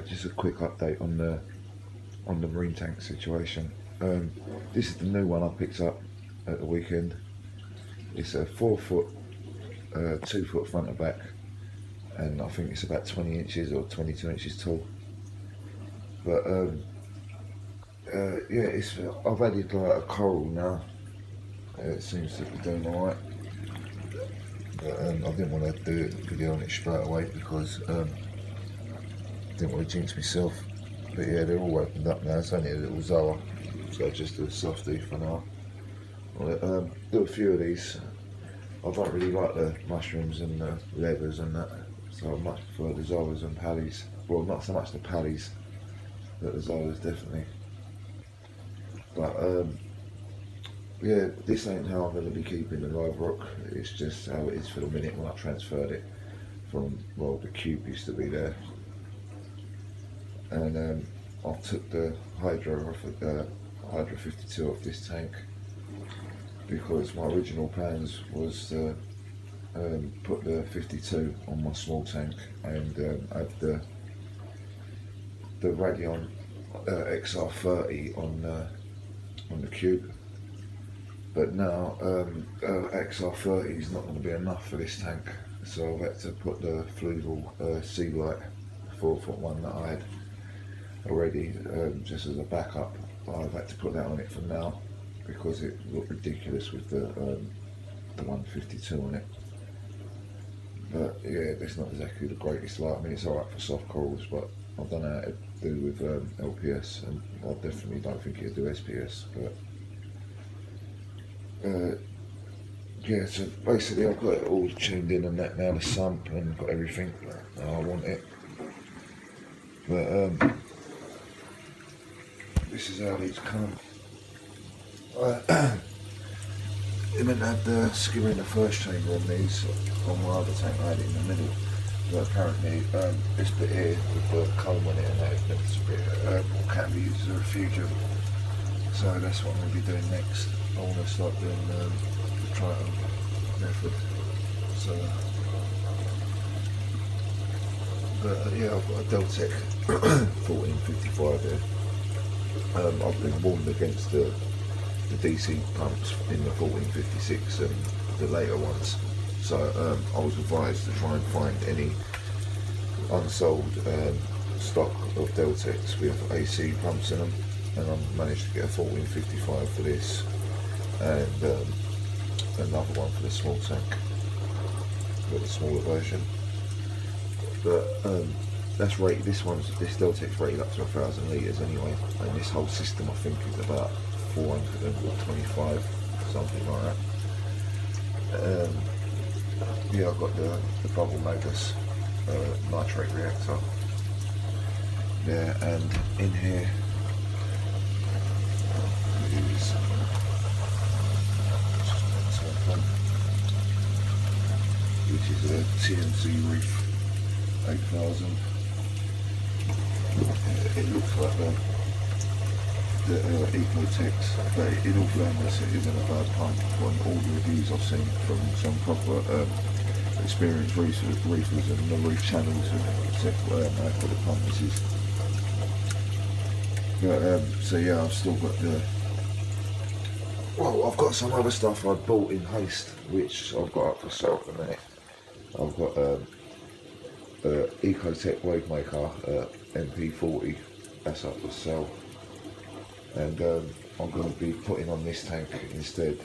Just a quick update on the marine tank situation. This is the new one I picked up at the weekend. It's a 4 foot, 2 foot front and back, and I think it's about 20 inches or 22 inches tall. But yeah, I've added like a coral now. It seems to be doing alright. But I didn't want to do a video on it straight away because I didn't want to jinx myself. But yeah, they're all opened up now. It's only a little Zoa, so just do a softie for now. I'll do a few of these. I don't really like the mushrooms and the leathers and that, so I much prefer the Zoas and Pallies. Well, not so much the Pallies, but the Zoas definitely. But yeah, this ain't how I'm going to be keeping the live rock. It's just how it is for the minute when I transferred it from, well, the cube used to be there. And I took the Hydro off of the Hydro 52 off this tank because my original plans was to put the 52 on my small tank and have the Radion XR30 on the cube. But now XR30 is not going to be enough for this tank, so I've had to put the Fluval Sea Light 4-foot one that I had already just as a backup. I've had to put that on it for now because it looked ridiculous with the 152 on it. But yeah, it's not exactly the greatest light. I mean, it's alright for soft corals, but I don't know how to do with LPS, and I definitely don't think it'll do SPS. But yeah, so basically I've got it all tuned in and that now, the sump, and got everything how I want it. But this is how these come. It meant to have the skimmer in the first chamber on these. On my other tank I had it in the middle. But apparently this bit here with the comb on it and that is meant to be, can be used as a refugium. So that's what I'm going to be doing next. I want to start doing the Triton method. So, but yeah, I've got a Deltec 1455 here. I've been warned against the DC pumps in the 1456 and the later ones. So I was advised to try and find any unsold stock of Deltecs with AC pumps in them, and I managed to get a 1455 for this and another one for the small tank, for the smaller version. But that's rated, this Deltec's rated up to 1,000 litres anyway, and this whole system I think is about 425, something like that. Yeah, I've got the bubble magus nitrate reactor there, and in here is which is a TNC Reef 8000. It looks like the Ecotex, but in all fairness it isn't a bad pump on all the reviews I've seen from some proper experienced reefers and the reef channels who said how good a pump this is. But so yeah, I've still got I've got some other stuff I bought in haste which I've got up for sale at the minute. I've got Ecotech Wavemaker MP40, that's up for sale. And I'm going to be putting on this tank instead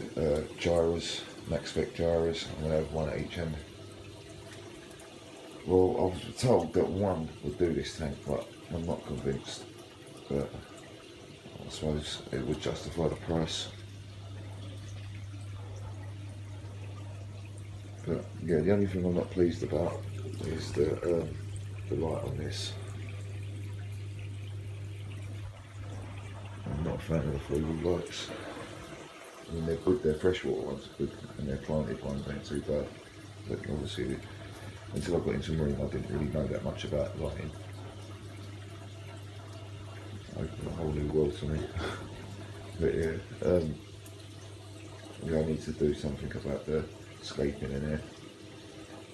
gyros, max spec gyros. I'm going to have one at each end. Well, I was told that one would do this tank, but I'm not convinced. But I suppose it would justify the price. But yeah, the only thing I'm not pleased about is the light on this. I'm not a fan of the Fluval lights. I mean, they're good, they're freshwater ones are good, and they're planted ones ain't too bad. But obviously, until I got into marine, I didn't really know that much about lighting. It opened a whole new world to me. But yeah, yeah, I need to do something about the escaping in there.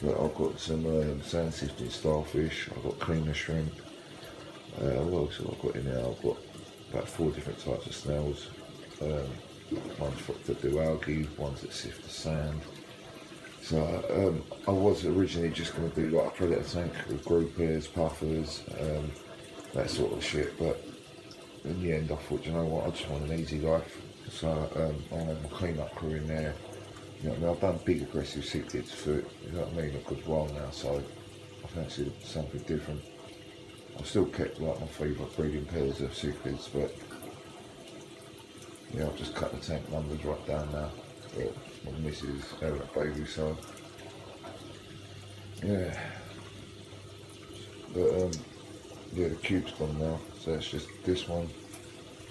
But I've got some sand sifting starfish, I've got cleaner shrimp, What else have I got in there? I've got about 4 different types of snails. Ones that do algae, ones that sift the sand. So I was originally just going to do like a predator tank with groupers, puffers, that sort of shit, but in the end I thought, you know what, I just want an easy life. So I had my clean up crew in there. You know what I mean? I've done big aggressive cichlids for, you know what I mean, a good while now, so I fancied something different. I've still kept like my favourite breeding pairs of cichlids, but yeah, I've just cut the tank numbers right down now. But my missus having a baby, so yeah. But yeah, the cube's gone now, so it's just this one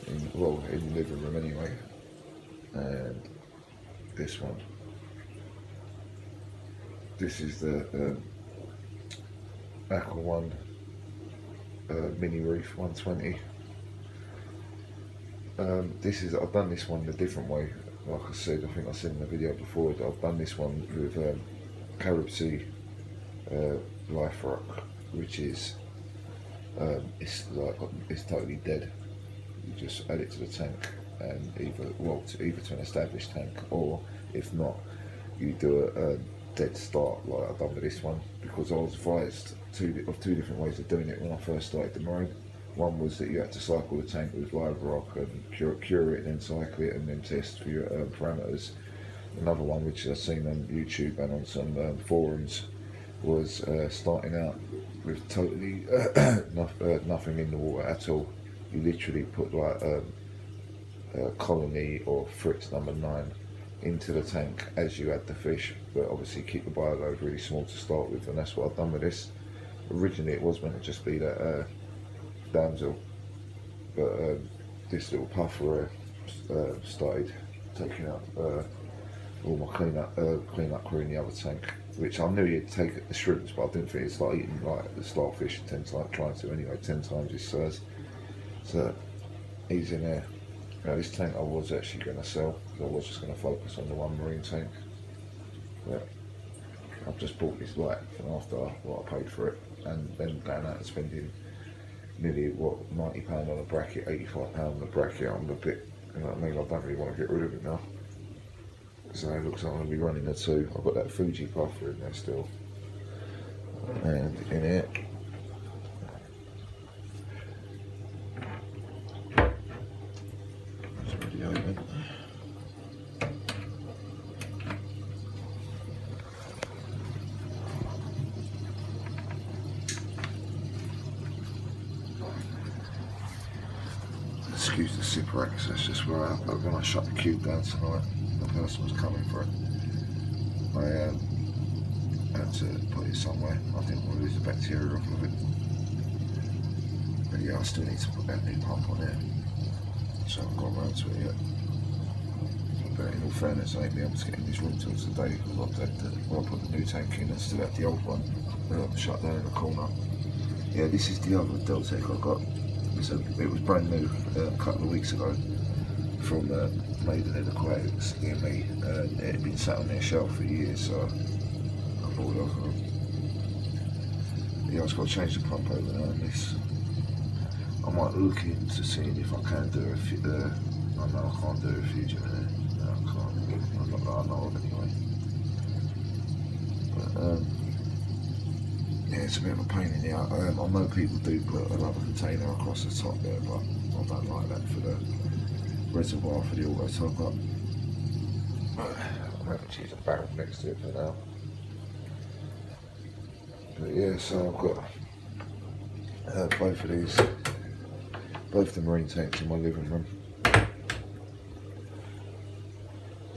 in the living room anyway, and this one. This is the Aqua One mini reef 120. I've done this one a different way. Like I said, I think I said in the video before that I've done this one with Carib Sea life rock, which is it's totally dead. You just add it to the tank, and either to an established tank, or if not, you do a dead start like I've done with this one, because I was advised of two different ways of doing it when I first started the marine. One was that you had to cycle the tank with live rock and cure it, and then cycle it, and then test for your parameters. Another one, which I've seen on YouTube and on some forums, was starting out with totally nothing in the water at all. You literally put like a colony or Fritz number 9 into the tank as you add the fish, but obviously keep the bioload really small to start with, and that's what I've done with this. Originally it was meant to just be that damsel, but this little puffer started taking up all my clean up crew in the other tank, which I knew he'd take the shrimps, but I didn't think it's like eating like the starfish 10 times, trying to anyway, 10 times his size. So he's in there. Now this tank I was actually going to sell, because I was just going to focus on the one marine tank, but I've just bought this light after what I paid for it, and then going out and spending nearly £90 on a bracket, £85 on a bracket. I'm a bit, you know what I mean, I don't really want to get rid of it now. So it looks like I'm going to be running the 2. I've got that Fuji puffer in there still, and in it it's already open. Excuse the sipper access, that's just where when I shut the cube down tonight, the person was coming for it. I had to put it somewhere. I didn't want to lose the bacteria off of it. But yeah, I still need to put that new pump on there, so I haven't got around to it yet. But in all fairness, I ain't been able to get in this room till today, because I put the new tank in and still had the old one shut down in the corner. Yeah, this is the other Deltec I got. So it was brand new a couple of weeks ago from Maiden in Aquatics near me, and it had been sat on their shelf for years, so I bought it off of them. Yeah, I've just got to change the pump over now on this. I might look into seeing if I can do I know I can't do a fusion in it. No, I can't. Not that I know of anyway. But yeah, it's a bit of a pain in the ass. I know people do put another container across the top there, but I don't like that for the reservoir for the auto top up. I'm having to use a barrel next to it for now. But yeah, so I've got both of these, both the marine tanks in my living room.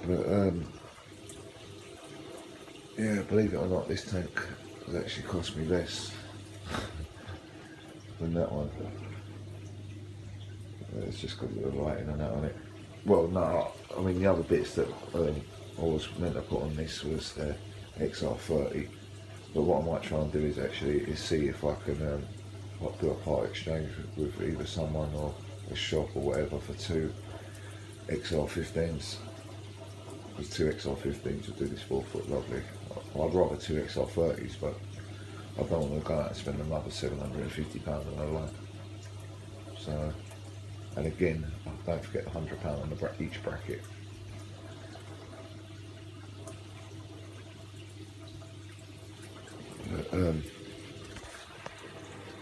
But yeah, believe it or not, this tank has actually cost me less than that one. It's just got a little lighting and that on it. Well, no, I mean the other bits that I was meant to put on this was the XR30. But what I might try and do is see if I can do a part exchange with either someone or a shop or whatever for 2 XR15s. Because 2 XR15s would do this 4-foot lovely. I'd rather 2 XR30s, but I don't want to go out and spend another £750 on a line. So, and again, don't forget the £100 on each bracket.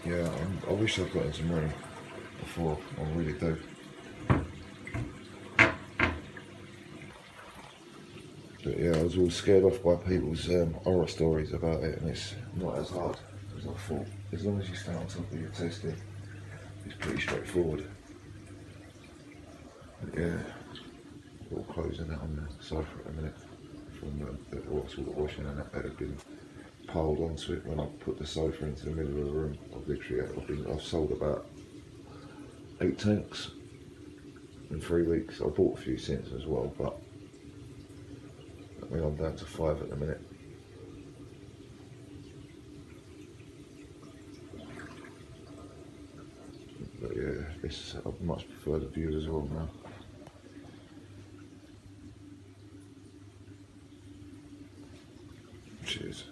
Yeah, I wish I'd gotten some money before. I really do. But yeah, I was all scared off by people's horror stories about it, and it's not as hard as I thought. As long as you stay on top of your testing, it's pretty straightforward. But yeah, all closing it on the sofa at a minute from what's all the washing and that had been piled onto it when I put the sofa into the middle of the room. I've sold about 8 tanks in 3 weeks. I bought a few since as well, but I mean I'm down to 5 at the minute. But yeah, I much prefer the view as well now. Cheers.